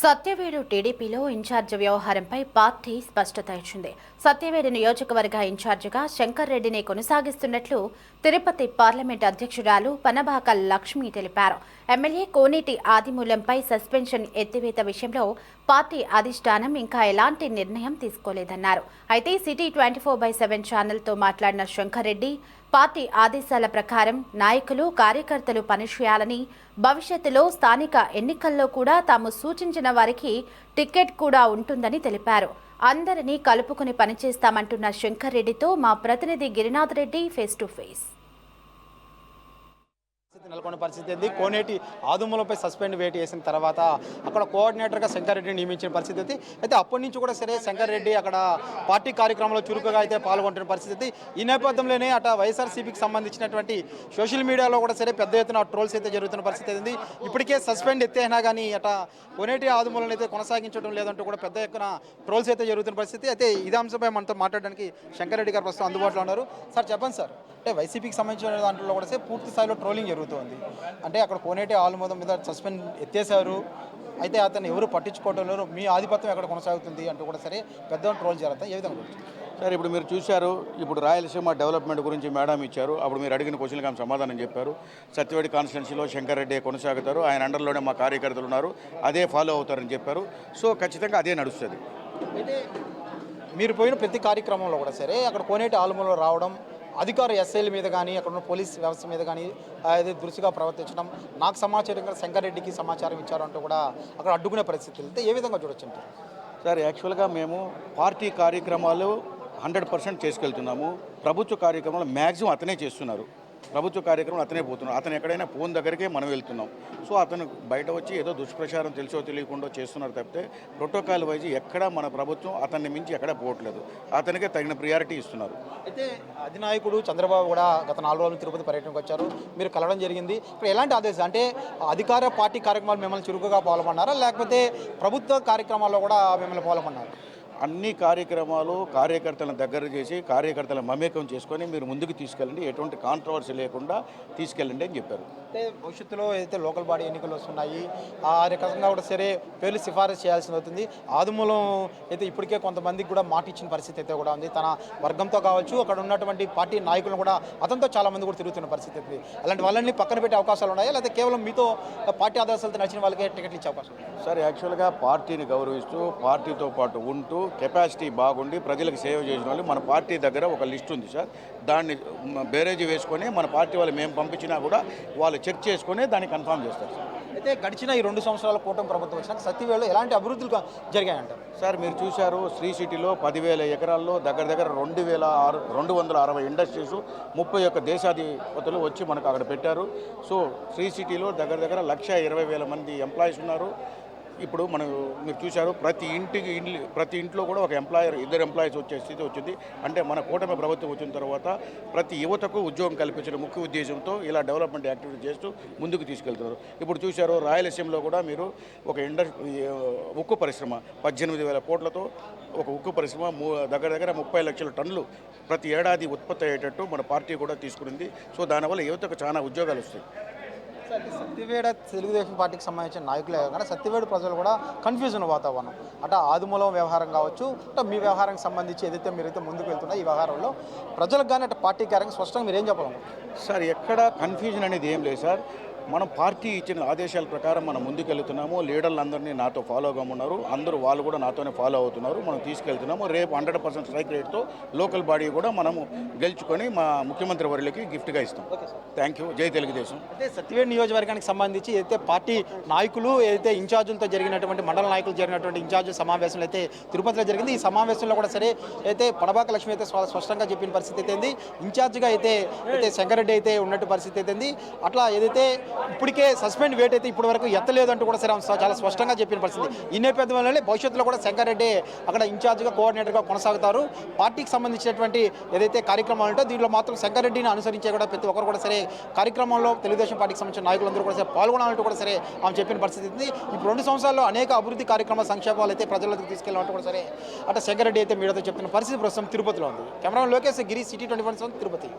సత్యవేడు టీడీపీలో ఇన్ఛార్జ్ వ్యవహారంపై పార్టీ స్పష్టత ఇచ్చింది. సత్యవేడు నియోజకవర్గ ఇన్ఛార్జిగా శంకర్ రెడ్డిని కొనసాగిస్తున్నట్లు తిరుపతి పార్లమెంట్ అధ్యక్షురాలు పనబాక లక్ష్మి తెలిపారు. ఎమ్మెల్యే కోనేటి ఆదిమూలంపై సస్పెన్షన్ ఎత్తివేత విషయంలో పార్టీ అధిష్టానం ఇంకా ఎలాంటి నిర్ణయం తీసుకోలేదన్నారు. అయితే సిటీ 24/7 ఛానల్తో మాట్లాడిన శంకర్ రెడ్డి పార్టీ ఆదేశాల ప్రకారం నాయకులు కార్యకర్తలు పనిచేయాలని, భవిష్యత్తులో స్థానిక ఎన్నికల్లో కూడా తాము సూచించిన వారికి టికెట్ కూడా ఉంటుందని తెలిపారు. అందరినీ కలుపుకుని పనిచేస్తామంటున్న శంకర్ రెడ్డితో మా ప్రతినిధి Girinath Reddy face to face. నెలకొన్న పరిస్థితి ఉంది. కోనేటి ఆదుమూలంపై సస్పెండ్ వేటు వేసిన తర్వాత అక్కడ కోఆర్డినేటర్గా శంకర్ రెడ్డిని నియమించిన పరిస్థితి అయితే అప్పటి నుంచి కూడా సరే శంకర్ రెడ్డి అక్కడ పార్టీ కార్యక్రమంలో చురుకుగా అయితే పాల్గొంటున్న పరిస్థితి. ఈ నేపథ్యంలోనే అట వైఎస్ఆర్సీపీకి సంబంధించినటువంటి సోషల్ మీడియాలో కూడా సరే పెద్ద ఎత్తున ట్రోల్స్ అయితే జరుగుతున్న పరిస్థితి ఉంది. ఇప్పటికే సస్పెండ్ ఎత్తేనా కానీ అట కోనేటి ఆదుమూలను అయితే కొనసాగించడం లేదంటూ కూడా పెద్ద ఎత్తున ట్రోల్స్ అయితే జరుగుతున్న పరిస్థితి. అయితే ఇదే అంశంపై మనతో మాట్లాడడానికి శంకర్ రెడ్డి గారు ప్రస్తుతం అందుబాటులో ఉన్నారు. సార్ చెప్పండి సార్, అంటే వైసీపీకి సంబంధించిన దాంట్లో కూడా సరే పూర్తి స్థాయిలో ట్రోలింగ్ జరుగుతుంది. అంటే అక్కడ కోనేటి ఆలుమూలం మీద సస్పెండ్ ఎత్తేసారు, అయితే అతను ఎవరు పట్టించుకోవడం లేరు, మీ ఆధిపత్యం ఎక్కడ కొనసాగుతుంది అంటూ కూడా సరే పెద్ద ట్రోల్ జరుగుతాయి. ఏ విధంగా సార్ ఇప్పుడు మీరు చూశారు, ఇప్పుడు రాయలసీమ డెవలప్మెంట్ గురించి మేడం ఇచ్చారు. అప్పుడు మీరు అడిగిన క్వశ్చన్కి ఆమె సమాధానం చెప్పారు. సత్యవేడి కాన్స్టిట్యున్సీలో శంకర్ రెడ్డి కొనసాగుతారు, ఆయన అండర్లోనే మా కార్యకర్తలు ఉన్నారు, అదే ఫాలో అవుతారని చెప్పారు. సో ఖచ్చితంగా అదే నడుస్తుంది. అయితే మీరు పోయిన ప్రతి కార్యక్రమంలో కూడా సరే అక్కడ కోనేటి ఆలుమూలం రావడం, అధికార ఎస్ఐల మీద కానీ అక్కడ ఉన్న పోలీస్ వ్యవస్థ మీద కానీ అది దురుసుగా ప్రవర్తించడం, నాకు సమాచారంగా శంకర్ రెడ్డికి సమాచారం ఇచ్చారంటూ కూడా అక్కడ అడ్డుకునే పరిస్థితి వెళ్తే ఏ విధంగా చూడొచ్చు అంటారు? సార్ యాక్చువల్గా మేము పార్టీ కార్యక్రమాలు 100% చేసుకెళ్తున్నాము. ప్రభుత్వ కార్యక్రమాలు మ్యాక్సిమం అతనే చేస్తున్నారు. ప్రభుత్వ కార్యక్రమం అతనే పోతున్నాడు. అతను ఎక్కడైనా ఫోన్ దగ్గరికే మనం వెళ్తున్నాం. సో అతను బయట వచ్చి ఏదో దుష్ప్రచారం తెలిసో తెలియకుండా చేస్తున్నారు తప్పితే ప్రోటోకాల్ వైజ్ ఎక్కడ మన ప్రభుత్వం అతన్ని మించి ఎక్కడ పోవట్లేదు. అతనికే తగిన ప్రియారిటీ ఇస్తున్నారు. అయితే అధినాయకుడు చంద్రబాబు కూడా గత 4 రోజులు తిరుపతి పర్యటనకు వచ్చారు, మీరు కలవడం జరిగింది. ఇక్కడ ఎలాంటి ఆదేశం అంటే అధికార పార్టీ కార్యక్రమాలు మిమ్మల్ని చురుకుగా పాల్గొన్నారా, లేకపోతే ప్రభుత్వ కార్యక్రమాల్లో కూడా మిమ్మల్ని పాల్గొన్నారు? అన్ని కార్యక్రమాలు కార్యకర్తలను దగ్గర చేసి కార్యకర్తల మమేకం చేసుకొని మీరు ముందుకు తీసుకెళ్ళండి, ఎటువంటి కాంట్రవర్సీ లేకుండా తీసుకెళ్ళండి అని చెప్పారు. అంటే భవిష్యత్తులో ఏదైతే లోకల్ బాడీ ఎన్నికలు వస్తున్నాయి, ఆ రకంగా కూడా సరే పేర్లు సిఫారసు చేయాల్సి అవుతుంది. ఆదుమూలం అయితే ఇప్పటికే కొంతమందికి కూడా మాట ఇచ్చిన పరిస్థితి అయితే కూడా ఉంది. తన వర్గంతో కావచ్చు, అక్కడ ఉన్నటువంటి పార్టీ నాయకులను కూడా అతనితో చాలామంది కూడా తిరుగుతున్న పరిస్థితి ఉంది. అలాంటి వాళ్ళని పక్కన పెట్టే అవకాశాలు ఉన్నాయా, లేకపోతే కేవలం మీతో పార్టీ ఆదేశాలతో నడిచిన వాళ్ళకే టికెట్లు ఇచ్చే అవకాశం? సార్ యాక్చువల్గా పార్టీని గౌరవిస్తూ పార్టీతో పాటు ఉంటూ కెపాసిటీ బాగుండి ప్రజలకు సేవ చేసిన వాళ్ళు మన పార్టీ దగ్గర ఒక లిస్ట్ ఉంది సార్. దాన్ని బేరేజీ వేసుకొని మన పార్టీ వాళ్ళు మేము పంపించినా కూడా వాళ్ళు చెక్ చేసుకొని దాన్ని కన్ఫర్మ్ చేస్తారు సార్. అయితే గడిచిన ఈ 2 సంవత్సరాల కూటమి ప్రభుత్వం వచ్చినాక సత్యవేడులో ఎలాంటి అభివృద్ధులు జరిగాయంటారు? సార్ మీరు చూశారు, శ్రీ సిటీలో 10,000 ఎకరాల్లో దగ్గర 2,260 ఇండస్ట్రీస్, 31 దేశాధిపతులు వచ్చి మనకు అక్కడ పెట్టారు. సో శ్రీ సిటీలో దగ్గర 1,20,000 మంది ఎంప్లాయీస్ ఉన్నారు. ఇప్పుడు మీరు చూశారు, ప్రతి ఇంట్లో కూడా ఒక ఇద్దరు ఎంప్లాయీస్ వచ్చే స్థితి వచ్చింది. అంటే మన కూటమి ప్రభుత్వం వచ్చిన తర్వాత ప్రతి యువతకు ఉద్యోగం కల్పించడం ముఖ్య ఉద్దేశంతో ఇలా డెవలప్మెంట్ యాక్టివిటీ చేస్తూ ముందుకు తీసుకెళ్తున్నారు. ఇప్పుడు చూశారు, రాయలసీమలో కూడా మీరు ఒక ఉక్కు పరిశ్రమ 18,000 కోట్లతో ఒక ఉక్కు పరిశ్రమ దగ్గర 30 లక్షల టన్నులు ప్రతి ఏడాది ఉత్పత్తి అయ్యేటట్టు మన పార్టీ కూడా తీసుకునింది. సో దానివల్ల యువతకు చాలా ఉద్యోగాలు వస్తాయి. సత్యవేడ తెలుగుదేశం పార్టీకి సంబంధించిన నాయకులే కాకుండా సత్యవేడు ప్రజలు కూడా కన్ఫ్యూజన్ వాతావరణం. అంటే ఆదిమూలం వ్యవహారం కావచ్చు, అంటే మీ వ్యవహారానికి సంబంధించి ఏదైతే మీరైతే ముందుకు వెళ్తున్నా ఈ వ్యవహారంలో ప్రజలకు కానీ అంటే పార్టీ కార్యక్రమం స్పష్టంగా మీరు ఏం చెప్పాలనుకుంటున్నారు? సార్ ఎక్కడ కన్ఫ్యూజన్ అనేది ఏం లేదు సార్. మనం పార్టీ ఇచ్చిన ఆదేశాల ప్రకారం మనం ముందుకెళ్తున్నాము. లీడర్లందరినీ నాతో ఫాలో ఉన్నారు, అందరూ వాళ్ళు కూడా నాతోనే ఫాలో అవుతున్నారు. మనం తీసుకెళ్తున్నాము. రేపు 100% స్ట్రైక్ రేట్తో లోకల్ బాడీ కూడా మనము గెలుచుకొని మా ముఖ్యమంత్రి వర్యులకి గిఫ్ట్గా ఇస్తాం. Thank you. జై తెలుగుదేశం. అయితే సత్యవేడు నియోజకవర్గానికి సంబంధించి ఏదైతే పార్టీ నాయకులు ఏదైతే ఇన్ఛార్జులతో జరిగినటువంటి మండల నాయకులు జరిగినటువంటి ఇన్ఛార్జ్ సమావేశంలో అయితే తిరుపతిలో జరిగింది. ఈ సమావేశంలో కూడా సరే అయితే పనబాక లక్ష్మి అయితే స్పష్టంగా చెప్పిన పరిస్థితి అయితే ఇన్ఛార్జ్గా అయితే శంకర్ రెడ్డి అయితే ఉన్నట్టు పరిస్థితి అయితే అట్లా ఏదైతే ఇప్పటికే సస్పెండ్ వేట్ అయితే ఇప్పటి వరకు ఎత్తలేదు అంటూ కూడా సరే చాలా స్పష్టంగా చెప్పిన పరిస్థితి. ఈ నేపథ్యంలోనే భవిష్యత్తులో కూడా శంకర్ రెడ్డి అక్కడ ఇన్ఛార్జ్గా కోఆర్డినేటర్గా కొనసాగుతారు. పార్టీకి సంబంధించినటువంటి ఏదైతే కార్యక్రమాలు ఉంటో దీంట్లో మాత్రం శంకర్ రెడ్డిని అనుసరించే కూడా ప్రతి ఒక్కరు కూడా సరే కార్యక్రమంలో తెలుగుదేశం పార్టీకి సంబంధించిన నాయకులందరూ కూడా సరే పాల్గొనాలంటూ కూడా సరే ఆమె చెప్పిన పరిస్థితి ఉంది. ఇప్పుడు 2 సంవత్సరాల్లో అనేక అభివృద్ధి కార్యక్రమాల సంక్షేమాలు అయితే ప్రజలకు తీసుకెళ్లాలంటూ కూడా సరే అట్లా శంకర్ రెడ్డి అయితే మీడియాతో చెప్తున్న పరిస్థితి ప్రస్తుతం తిరుపతిలో ఉంది. కెమెరా లోకేష్ గిరి, సిటీ 24 తిరుపతి.